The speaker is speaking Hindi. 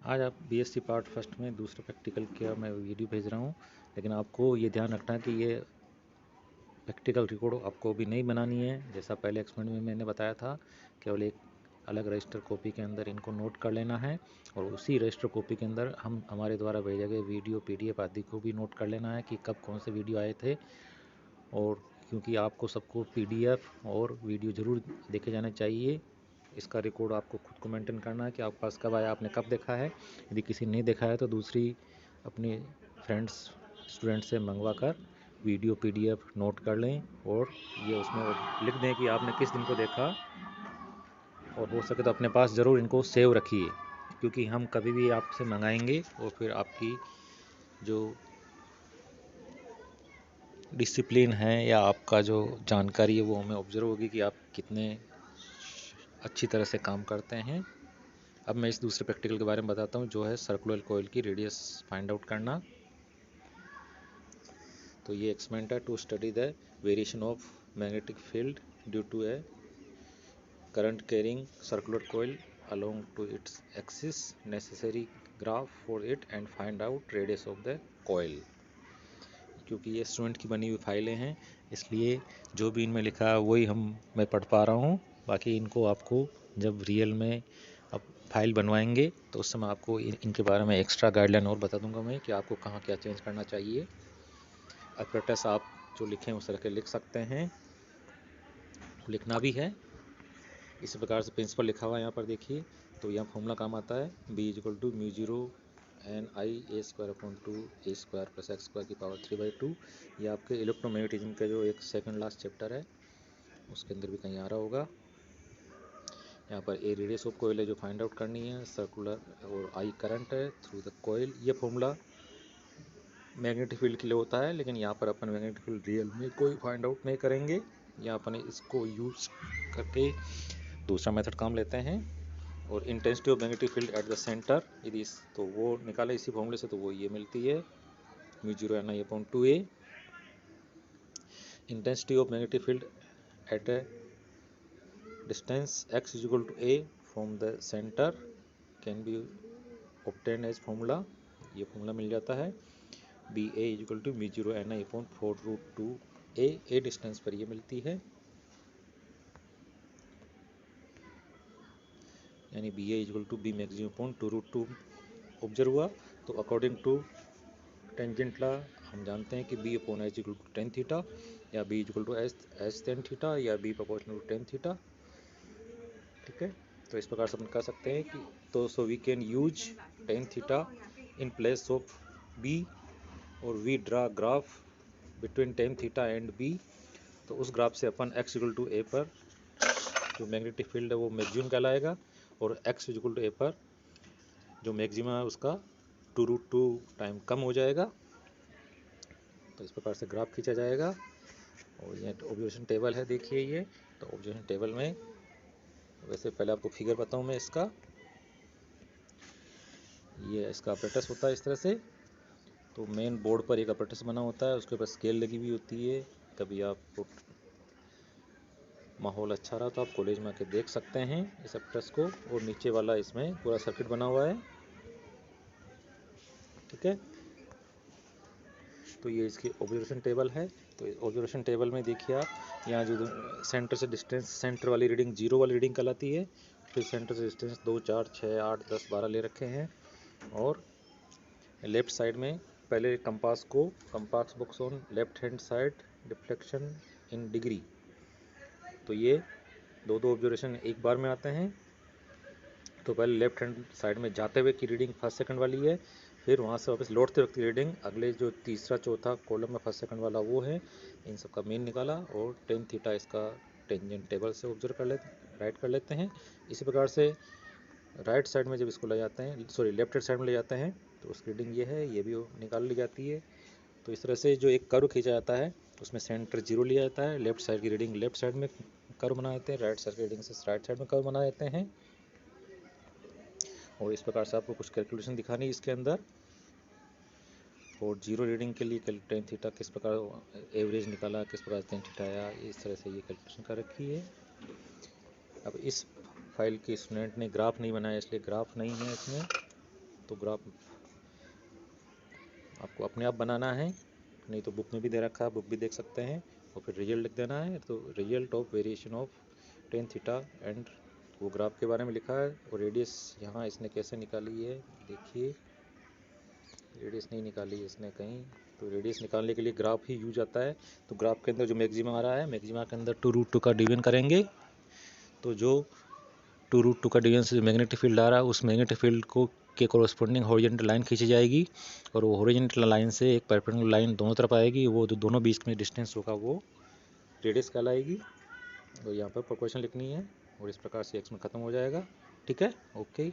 आज आप बीएससी पार्ट फर्स्ट में दूसरे प्रैक्टिकल का मैं वीडियो भेज रहा हूँ, लेकिन आपको ये ध्यान रखना है कि ये प्रैक्टिकल रिकॉर्ड आपको भी नहीं बनानी है। जैसा पहले एक्सपेरिमेंट में मैंने बताया था, केवल एक अलग रजिस्टर कॉपी के अंदर इनको नोट कर लेना है और उसी रजिस्टर कॉपी के अंदर हमारे द्वारा भेजे गए वीडियो पीडीएफ आदि को भी नोट कर लेना है कि कब कौन से वीडियो आए थे। और क्योंकि आपको सबको पीडीएफ और वीडियो ज़रूर देखे जाने चाहिए, इसका रिकॉर्ड आपको खुद को मेंटेन करना है कि आपके पास कब आया, आपने कब देखा है। यदि किसी ने नहीं देखा है तो दूसरी अपने फ्रेंड्स स्टूडेंट से मंगवा कर वीडियो पीडीएफ नोट कर लें और ये उसमें लिख दें कि आपने किस दिन को देखा, और हो सके तो अपने पास ज़रूर इनको सेव रखिए, क्योंकि हम कभी भी आपसे मंगाएंगे और फिर आपकी जो डिसिप्लिन है या आपका जो जानकारी है वो हमें ऑब्जर्व होगी कि आप कितने अच्छी तरह से काम करते हैं। अब मैं इस दूसरे प्रैक्टिकल के बारे में बताता हूँ, जो है सर्कुलर कॉइल की रेडियस फाइंड आउट करना। तो ये एक्सपेरिमेंट है to study the variation of magnetic field due to a current carrying circular coil along to its axis, necessary graph for it and find out radius of the coil। क्योंकि ये स्टूडेंट की बनी हुई फाइलें हैं, इसलिए जो भी इनमें लिखा है वही मैं पढ़ पा रहा हूँ। बाकी इनको आपको जब रियल में अब फाइल बनवाएंगे तो उस समय आपको इनके बारे में एक्स्ट्रा गाइडलाइन और बता दूंगा मैं कि आपको कहाँ क्या चेंज करना चाहिए। अपरेटस आप जो लिखें उस तरह के लिख सकते हैं, लिखना भी है। इसी प्रकार से प्रिंसिपल लिखा हुआ है यहाँ पर देखिए। तो यहाँ फॉर्मूला काम आता है B=μ0 N(I)A² / 2 A² + x² की पावर 3/2। ये आपके इलेक्ट्रोमैग्नेटिज्म का जो एक सेकंड लास्ट चैप्टर है उसके अंदर भी कहीं आ रहा होगा। यहाँ पर ए रेडियस ऑफ कोयल है जो फाइंड आउट करनी है, सर्कुलर, और आई करंट है थ्रू द कोयल। ये फॉर्मूला मैग्नेटिक फील्ड के लिए होता है, लेकिन यहाँ पर अपन मैग्नेटिक फील्ड रियल में कोई फाइंड आउट नहीं करेंगे। यहाँ अपन इसको यूज करके दूसरा मेथड काम लेते हैं। और intensity of magnetic field at the centre, यदि तो वो निकाले इसी फॉर्मूले से, तो वो ये मिलती है μ0 Ni/2a। Intensity of magnetic field at a distance x = a from the centre can be obtain as formula. ये फॉर्मूला मिल जाता है BA = μ0 Ni/4√2a। ए डिस्टेंस पर ये मिलती है, यानी BA = Bmax/2√2 ऑब्जर्व हुआ। तो अकॉर्डिंग टू टेंजेंट लॉ हम जानते हैं कि B/H = tan थीटा, या B = S tan थीटा, या B proportional to tan theta. ठीक है, तो इस प्रकार से अपन कर सकते हैं कि so we can use tan theta in place of B, और we draw graph between tan theta and B। तो उस ग्राफ से अपन x = a पर जो मैग्नेटिक फील्ड है वो मैक्सिमम कहलाएगा, और x = a पर जो मैक्सिमम है उसका 2√2 टाइम कम हो जाएगा। तो इस प्रकार से ग्राफ खींचा जाएगा। और ये ऑब्जर्वेशन टेबल है, देखिए ये। तो ऑब्जर्वेशन टेबल में वैसे पहले आपको फिगर बताऊं मैं इसका। ये इसका अपरेटस होता है इस तरह से। तो मेन बोर्ड पर एक अपरेटस बना होता है, उसके ऊपर स्केल लगी हुई होती है। कभी आपको माहौल अच्छा रहा तो आप कॉलेज में आके देख सकते हैं इस अपरेटस को। और नीचे वाला इसमें पूरा सर्किट बना हुआ है। ठीक है, तो ये इसकी ऑब्जर्वेशन टेबल है। तो ऑब्जर्वेशन टेबल में देखिए आप, यहाँ जो सेंटर से डिस्टेंस, सेंटर वाली रीडिंग 0 वाली रीडिंग कहलाती है। फिर सेंटर से डिस्टेंस 2, 4, 6, 8, 10, 12 ले रखे हैं। और लेफ्ट साइड में पहले compass box on left hand side deflection in degree. तो ये दो ऑब्जर्वेशन एक बार में आते हैं। तो पहले लेफ्ट हैंड साइड में जाते हुए की रीडिंग फर्स्ट सेकंड वाली है, फिर वहाँ से वापस लौटते वक्त की रीडिंग अगले जो तीसरा चौथा कॉलम में फर्स्ट सेकंड वाला वो है। इन सब का मीन निकाला और tan थीटा इसका टेंजेंट टेबल से ऑब्जर्व कर लेते, राइट कर लेते हैं। इसी प्रकार से राइट साइड में जब इसको ले जाते हैं, सॉरी लेफ्ट साइड में ले जाते हैं, तो उसकी रीडिंग ये है, ये भी निकाल ली जाती है। तो इस तरह से जो एक कर्व खींचा जाता है उसमें सेंटर 0 लिया जाता है। लेफ्ट साइड की रीडिंग लेफ्ट साइड में कर्व बना देते हैं, राइट साइड की रीडिंग से राइट साइड में कर्व बना देते हैं। और इस प्रकार से आपको कुछ कैलकुलेशन दिखानी है इसके अंदर। और 0 रीडिंग के लिए tan थीटा किस प्रकार एवरेज निकाला, किस प्रकार tan थीटा आया, इस तरह से ये कैलकुलेशन कर रखी है। अब इस फाइल के स्टूडेंट ने ग्राफ नहीं बनाया, इसलिए ग्राफ नहीं है इसमें। तो ग्राफ आपको अपने आप बनाना है, नहीं तो बुक में भी दे रखा है, बुक भी देख सकते हैं। और फिर रिजल्ट लिख देना है, तो result of variation of tan theta and वो ग्राफ के बारे में लिखा है। और रेडियस यहाँ इसने कैसे निकाली है, देखिए रेडियस नहीं निकाली है इसने कहीं, तो रेडियस निकालने के लिए ग्राफ ही यूज आता है। तो ग्राफ के अंदर जो मैक्सिमा आ रहा है, मैक्सिमा के अंदर 2√2 का डिवीजन करेंगे, तो जो 2√2 का डिवीजन से जो मैग्नेटिक फील्ड आ रहा है, उस मैग्नेटिक फील्ड को के कोरस्पोंडिंग हॉरिजॉन्टल लाइन खींची जाएगी, और वो हॉरिजॉन्टल लाइन से एक परपेंडिकुलर लाइन दोनों तरफ आएगी, वो जो दोनों बीच में डिस्टेंस होगा वो रेडियस कहलाएगी। और यहाँ पर प्रोपोर्शन लिखनी है, और इस प्रकार से एक्स में ख़त्म हो जाएगा। ठीक है, ओके।